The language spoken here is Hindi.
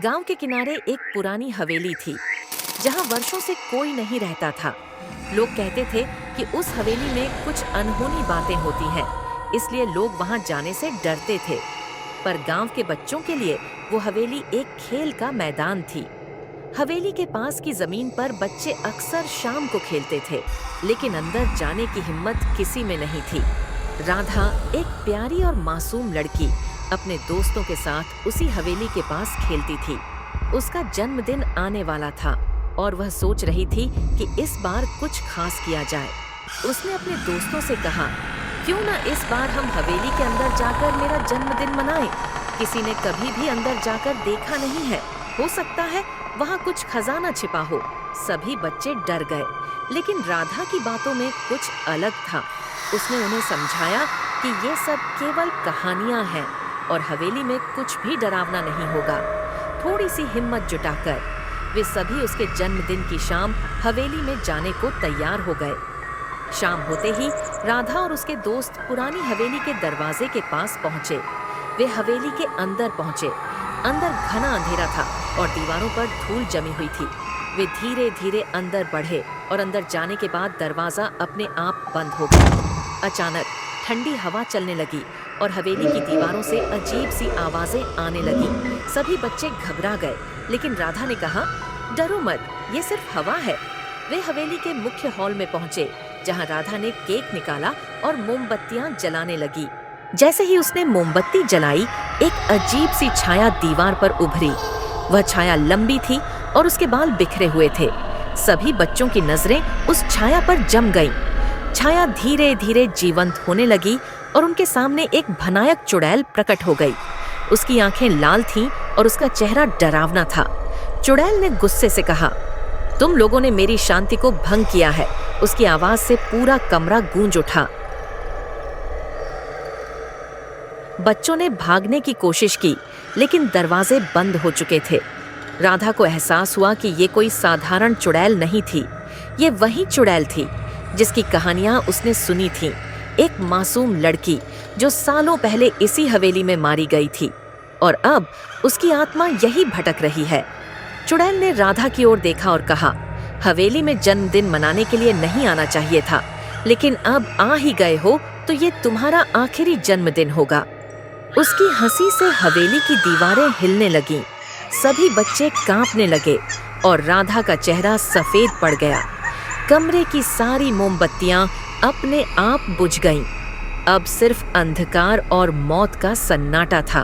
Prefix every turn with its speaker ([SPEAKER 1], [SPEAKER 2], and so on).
[SPEAKER 1] गांव के किनारे एक पुरानी हवेली थी जहां वर्षों से कोई नहीं रहता था। लोग कहते थे कि उस हवेली में कुछ अनहोनी बातें होती हैं, इसलिए लोग वहां जाने से डरते थे। पर गांव के बच्चों के लिए वो हवेली एक खेल का मैदान थी। हवेली के पास की जमीन पर बच्चे अक्सर शाम को खेलते थे, लेकिन अंदर जाने की हिम्मत किसी में नहीं थी। राधा, एक प्यारी और मासूम लड़की, अपने दोस्तों के साथ उसी हवेली के पास खेलती थी। उसका जन्मदिन आने वाला था और वह सोच रही थी कि इस बार कुछ खास किया जाए। उसने अपने दोस्तों से कहा, क्यों ना इस बार हम हवेली के अंदर जाकर मेरा जन्मदिन मनाएं? किसी ने कभी भी अंदर जाकर देखा नहीं है, हो सकता है वहाँ कुछ खजाना छिपा हो। सभी बच्चे डर गए, लेकिन राधा की बातों में कुछ अलग था। उसने उन्हें समझाया कि ये सब केवल कहानियां हैं और हवेली में कुछ भी डरावना नहीं होगा। थोड़ी सी हिम्मत जुटाकर वे सभी उसके जन्मदिन की शाम हवेली में जाने को तैयार हो गए। शाम होते ही राधा और उसके दोस्त पुरानी हवेली के दरवाजे के पास पहुंचे। वे हवेली के अंदर पहुंचे। अंदर घना अंधेरा था और दीवारों पर धूल जमी हुई थी। वे धीरे धीरे अंदर बढ़े और अंदर जाने के बाद दरवाजा अपने आप बंद हो गया। अचानक ठंडी हवा चलने लगी और हवेली की दीवारों से अजीब सी आवाजें आने लगी। सभी बच्चे घबरा गए, लेकिन राधा ने कहा, डरो मत, ये सिर्फ हवा है। वे हवेली के मुख्य हॉल में पहुंचे, जहां राधा ने केक निकाला और मोमबत्तियां जलाने लगी। जैसे ही उसने मोमबत्ती जलाई, एक अजीब सी छाया दीवार पर उभरी। वह छाया लंबी थी और उसके बाल बिखरे हुए थे। सभी बच्चों की नजरें उस छाया पर जम गईं। छाया धीरे धीरे जीवंत होने लगी और उनके सामने एक भयानक चुड़ैल प्रकट हो गई। उसकी आंखें लाल थीं और उसका चेहरा डरावना था। चुड़ैल ने गुस्से से कहा, तुम लोगों ने मेरी शांति को भंग किया है। उसकी आवाज से पूरा कमरा गूंज उठा। बच्चों ने भागने की कोशिश की, लेकिन दरवाजे बंद हो चुके थे। राधा को एहसास हुआ कि ये कोई साधारण चुड़ैल नहीं थी। ये वही चुड़ैल थी जिसकी कहानियां उसने सुनी थीं। एक मासूम लड़की जो सालों पहले इसी हवेली में मारी गई थी और अब उसकी आत्मा यही भटक रही है। चुड़ैल ने राधा की ओर देखा और कहा, हवेली में जन्मदिन मनाने के लिए नहीं आना चाहिए था, लेकिन अब आ ही गए हो तो ये तुम्हारा आखिरी जन्मदिन होगा। उसकी हंसी से हवेली की दीवारें हिलने लगीं। सभी बच्चे कांपने लगे और राधा का चेहरा सफेद पड़ गया। कमरे की सारी मोमबत्तियां अपने आप बुझ गईं। अब सिर्फ अंधकार और मौत का सन्नाटा था।